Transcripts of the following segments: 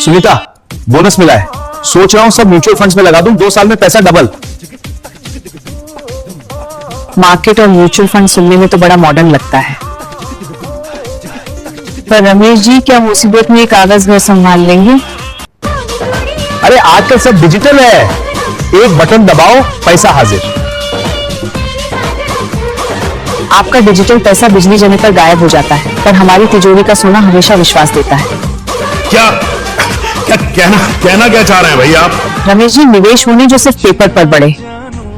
Sunita, bonus मिला है, सोच रहा हूं सब म्यूचुअल फंड्स में लगा दूं, 2 साल में पैसा डबल। मार्केट और म्यूचुअल फंड सुनने में तो बड़ा मॉडर्न लगता है, पर रमेश जी क्या मुसीबत में कागज घर संभाल लेंगे? अरे आजकल सब डिजिटल है, एक बटन दबाओ पैसा हाजिर। आपका डिजिटल पैसा बिजली जाने पर गायब हो जाता है, पर हमारी तिजोरी का सोना हमेशा विश्वास देता है। क्या कहना क्या चाह रहे हैं भैया आप? रमेश जी, निवेश होने जो सिर्फ पेपर पर बढ़े,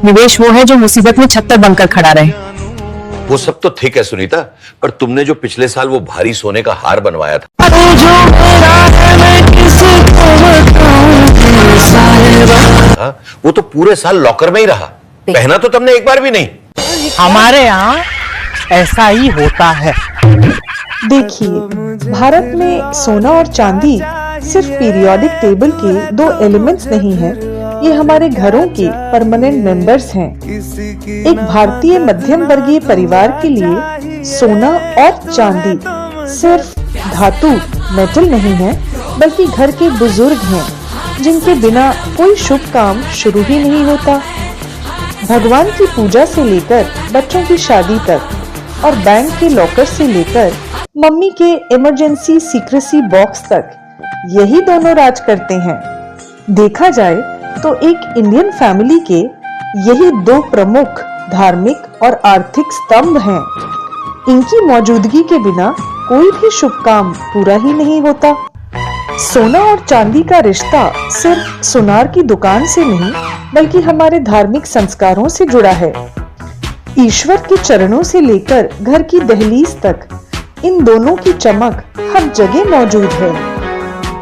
निवेश वो है जो मुसीबत में छत्तर बनकर खड़ा रहे। वो सब तो ठीक है सुनीता, पर तुमने जो पिछले साल वो भारी सोने का हार बनवाया था, वो तो पूरे साल लॉकर में ही रहा, पहना तो तुमने एक बार भी नहीं। हमारे यहाँ ऐसा ही होता है। देखिए, भारत में सोना और चांदी सिर्फ पीरियोडिक टेबल के 2 एलिमेंट्स नहीं है, ये हमारे घरों के परमानेंट मेंबर्स हैं। एक भारतीय मध्यम वर्गीय परिवार के लिए सोना और चांदी सिर्फ धातु मेटल नहीं है, बल्कि घर के बुजुर्ग हैं, जिनके बिना कोई शुभ काम शुरू ही नहीं होता। भगवान की पूजा से लेकर बच्चों की शादी तक, और बैंक के लॉकर से लेकर मम्मी के इमरजेंसी सीक्रेसी बॉक्स तक, यही दोनों राज करते हैं। देखा जाए तो एक इंडियन फैमिली के यही 2 प्रमुख धार्मिक और आर्थिक स्तंभ हैं। इनकी मौजूदगी के बिना कोई भी शुभ काम पूरा ही नहीं होता। सोना और चांदी का रिश्ता सिर्फ सुनार की दुकान से नहीं, बल्कि हमारे धार्मिक संस्कारों से जुड़ा है। ईश्वर के चरणों से लेकर घर की दहलीज तक इन दोनों की चमक हर जगह मौजूद है।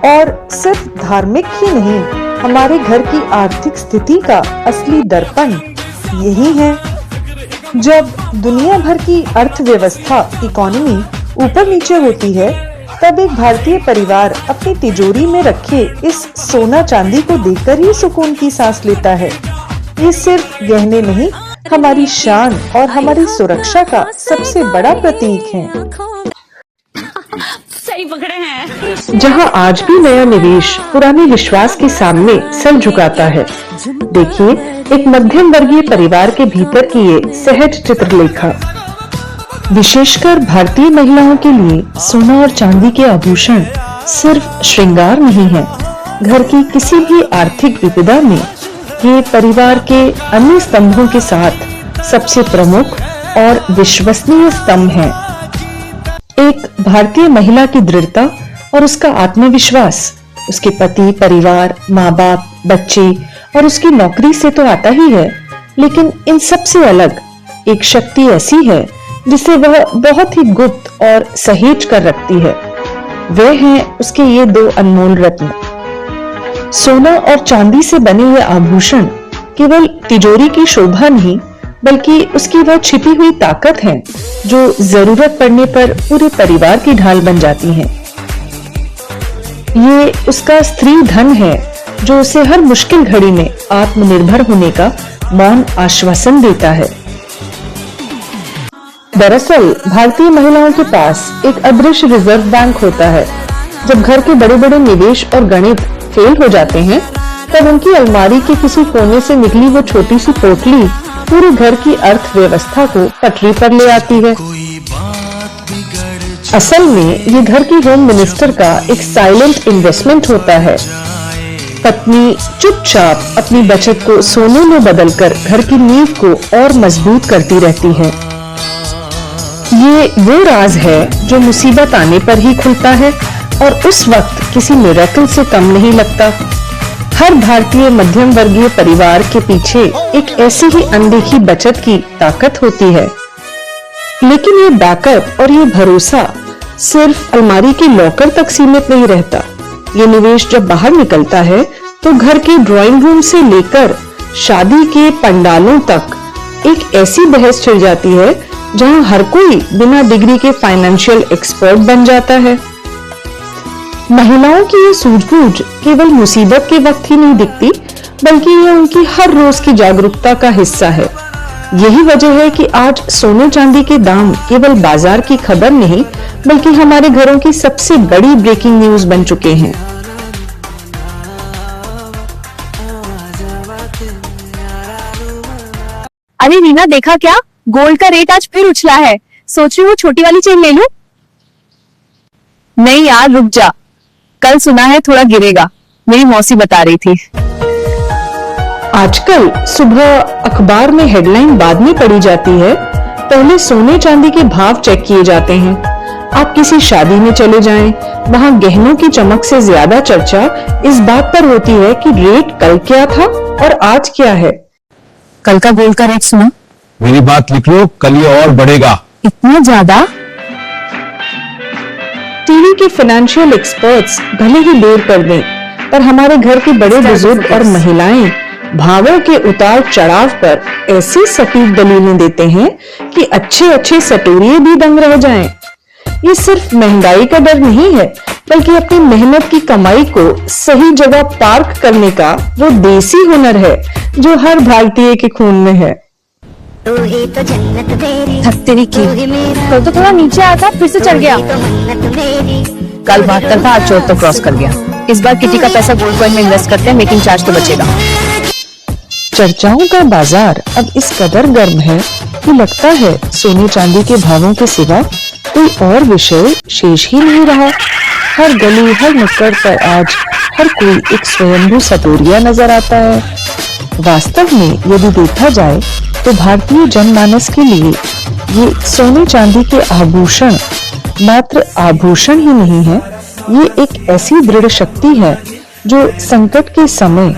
और सिर्फ धार्मिक ही नहीं, हमारे घर की आर्थिक स्थिति का असली दर्पण यही है। जब दुनिया भर की अर्थव्यवस्था, इकोनॉमी ऊपर नीचे होती है, तब एक भारतीय परिवार अपनी तिजोरी में रखे इस सोना चांदी को देखकर ही सुकून की सांस लेता है। ये सिर्फ गहने नहीं, हमारी शान और हमारी सुरक्षा का सबसे बड़ा प्रतीक है। सही पकड़े हैं। जहां आज भी नया निवेश पुराने विश्वास के सामने सर झुकाता है। देखिए, एक मध्यम वर्गीय परिवार के भीतर की ये सहज चित्रलेखा। विशेषकर भारतीय महिलाओं के लिए सोना और चांदी के आभूषण सिर्फ श्रृंगार नहीं है, घर की किसी भी आर्थिक विपदा में ये परिवार के अन्य स्तंभों के साथ सबसे प्रमुख और विश्वसनीय स्तंभ हैं। एक भारतीय महिला की दृढ़ता और उसका आत्मविश्वास उसके पति, परिवार, माँ बाप, बच्चे और उसकी नौकरी से तो आता ही है, लेकिन इन सबसे अलग एक शक्ति ऐसी है जिसे वह बहुत ही गुप्त और सहेज कर रखती है। वे हैं उसके ये 2 अनमोल रत्न। सोना और चांदी से बने हुए आभूषण केवल तिजोरी की शोभा नहीं, बल्कि उसकी वह छिपी हुई ताकत है जो जरूरत पड़ने पर पूरे परिवार की ढाल बन जाती है। ये उसका स्त्री धन है जो उसे हर मुश्किल घड़ी में आत्मनिर्भर होने का मौन आश्वासन देता है। दरअसल भारतीय महिलाओं के पास एक अदृश्य रिजर्व बैंक होता है। जब घर के बड़े बड़े निवेश और गणित फेल हो जाते हैं, तब उनकी अलमारी के किसी कोने से निकली वो छोटी सी पोटली पूरे घर की अर्थव्यवस्था को पटरी पर ले आती है। असल में ये घर की होम मिनिस्टर का एक साइलेंट इन्वेस्टमेंट होता है। पत्नी चुपचाप अपनी बचत को सोने में बदलकर घर की नींव को और मजबूत करती रहती है। ये वो राज है जो मुसीबत आने पर ही खुलता है और उस वक्त किसी मिरेकल से कम नहीं लगता। हर भारतीय मध्यम वर्गीय परिवार के पीछे एक ऐसी ही अनदेखी बचत की ताकत होती है। लेकिन ये बैकअप और ये भरोसा सिर्फ अलमारी के लॉकर तक सीमित नहीं रहता। ये निवेश जब बाहर निकलता है तो घर के ड्राइंग रूम से लेकर शादी के पंडालों तक एक ऐसी बहस छिड़ जाती है जहां हर कोई बिना डिग्री के फाइनेंशियल एक्सपर्ट बन जाता है। महिलाओं की ये सूझबूझ केवल मुसीबत के वक्त ही नहीं दिखती, बल्कि ये उनकी हर रोज की जागरूकता का हिस्सा है। यही वजह है कि आज सोने चांदी के दाम केवल बाजार की खबर नहीं, बल्कि हमारे घरों की सबसे बड़ी ब्रेकिंग न्यूज बन चुके हैं। अरे रीना देखा क्या, गोल्ड का रेट आज फिर उछला है। सोच रही हूँ छोटी वाली चेन ले लूं। नहीं यार रुक जा, कल सुना है थोड़ा गिरेगा, मेरी मौसी बता रही थी। आजकल सुबह अखबार में हेडलाइन बाद में पढ़ी जाती है, पहले सोने चांदी के भाव चेक किए जाते हैं। आप किसी शादी में चले जाएं, वहाँ गहनों की चमक से ज्यादा चर्चा इस बात पर होती है कि रेट कल क्या था और आज क्या है। कल का गोल्ड का रेट सुना? मेरी बात लिख लो, कल ये और बढ़ेगा। इतना ज्यादा? टीवी के फाइनेंशियल एक्सपर्ट्स भले ही देर कर दें, पर हमारे घर के बड़े बुजुर्ग और महिलाएं भावों के उतार चढ़ाव पर ऐसी सटीक दलीलें देते हैं कि अच्छे अच्छे सटोरिये भी दंग रह जाएं। ये सिर्फ महंगाई का डर नहीं है, बल्कि अपनी मेहनत की कमाई को सही जगह पार्क करने का वो देसी हुनर है जो हर भारतीय के खून में है। तेरी की कल तो थोड़ा नीचे आया था, फिर से चढ़ गया। कल 72 था, आज 74 क्रॉस कर गया। इस बार किटी का पैसा गोल्ड कॉइन में इन्वेस्ट करते हैं, मेकिंग चार्ज तो बचेगा। चर्चाओं का बाजार अब इस कदर गर्म है कि लगता है सोने चांदी के भावों के सिवा कोई और विषय शेष ही नहीं रहा। हर गली हर नुक्कड़ पर आज हर कोई एक स्वयंभू सटोरिया नजर आता है। वास्तव में यदि देखा जाए तो भारतीय जनमानस के लिए ये सोने चांदी के आभूषण मात्र आभूषण ही नहीं है, ये एक ऐसी दृढ़ शक्ति है जो संकट के समय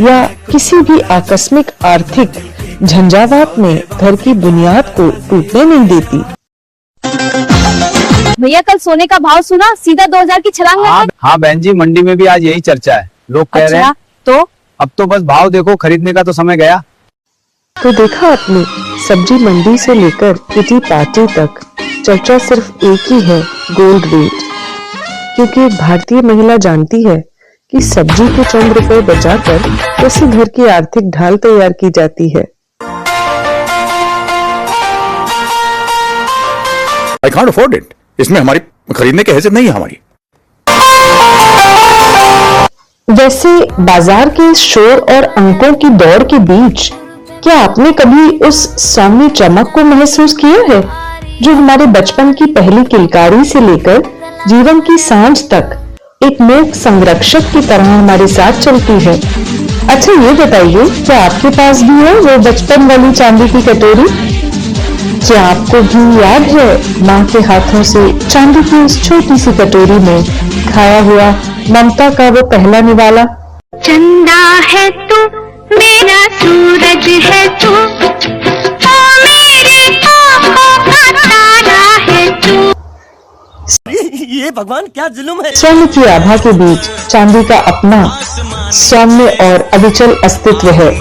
या किसी भी आकस्मिक आर्थिक झंझावात में घर की बुनियाद को टूटने नहीं देती। भैया कल सोने का भाव सुना? सीधा 2000 की छलांग लगा। हाँ बहन जी, मंडी में भी आज यही चर्चा है। लोग कह रहे हैं तो अब तो बस भाव देखो, खरीदने का तो समय गया। तो देखा आपने, सब्जी मंडी से लेकर किटी पार्टी तक चर्चा सिर्फ एक ही है, गोल्ड रेट। क्योंकि एक भारतीय महिला जानती है कि सब्जी के चंद रुपए बचाकर कैसे घर की आर्थिक ढाल तैयार की जाती है। I can't afford it. इसमें हमारी खरीदने की हैसियत नहीं है हमारी। वैसे बाजार के शोर और अंकों की दौड़ के बीच क्या आपने कभी उस सौम्य चमक को महसूस किया है जो हमारे बचपन की पहली किलकारी से लेकर जीवन की सांझ तक एक मूक संरक्षक की तरह हमारे साथ चलती है? अच्छा ये बताइए, क्या आपके पास भी है वो बचपन वाली चांदी की कटोरी? क्या आपको भी याद है माँ के हाथों से चांदी की उस छोटी सी कटोरी में खाया हुआ ममता का वो पहला निवाला? चंदा है तू, मेरा सूरज है तू, ओ मेरे आँखों का तारा है तू। ये भगवान क्या जुल्म है। स्वर्ण की आभा के बीच चांदी का अपना सौम्य और अविचल अस्तित्व है,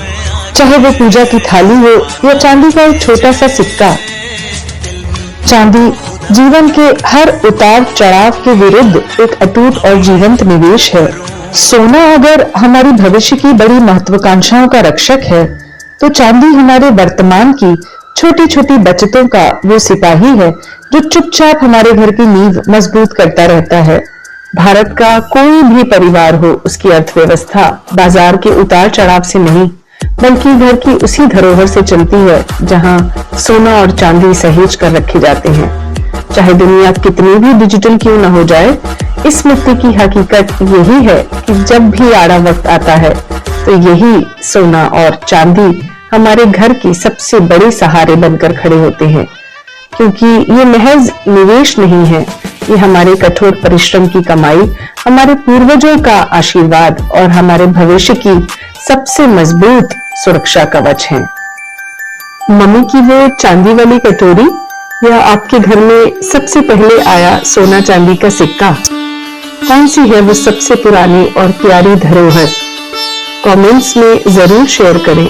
चाहे वो पूजा की थाली हो या चांदी का एक छोटा सा सिक्का। चांदी जीवन के हर उतार चढ़ाव के विरुद्ध एक अटूट और जीवंत निवेश है। सोना अगर हमारी भविष्य की बड़ी महत्वाकांक्षाओं का रक्षक है, तो चांदी हमारे वर्तमान की छोटी छोटी बचतों का वो सिपाही है जो चुपचाप हमारे घर की नींव मजबूत करता रहता है। भारत का कोई भी परिवार हो, उसकी अर्थव्यवस्था बाजार के उतार चढ़ाव से नहीं, बल्कि घर की उसी धरोहर से चलती है जहां सोना और चांदी सहेज कर रखे जाते हैं। चाहे दुनिया कितनी भी डिजिटल क्यों न हो जाए, इस मुद्दे की हकीकत यही है कि जब भी आड़ा वक्त आता है तो यही सोना और चांदी हमारे घर की सबसे बड़े सहारे बनकर खड़े होते हैं। क्योंकि ये महज निवेश नहीं है, ये हमारे कठोर परिश्रम की कमाई, हमारे पूर्वजों का आशीर्वाद और हमारे भविष्य की सबसे मजबूत सुरक्षा कवच है। मम्मी की वो चांदी वाली कटोरी या आपके घर में सबसे पहले आया सोना चांदी का सिक्का, कौन सी है वो सबसे पुरानी और प्यारी धरोहर? कमेंट्स में जरूर शेयर करें।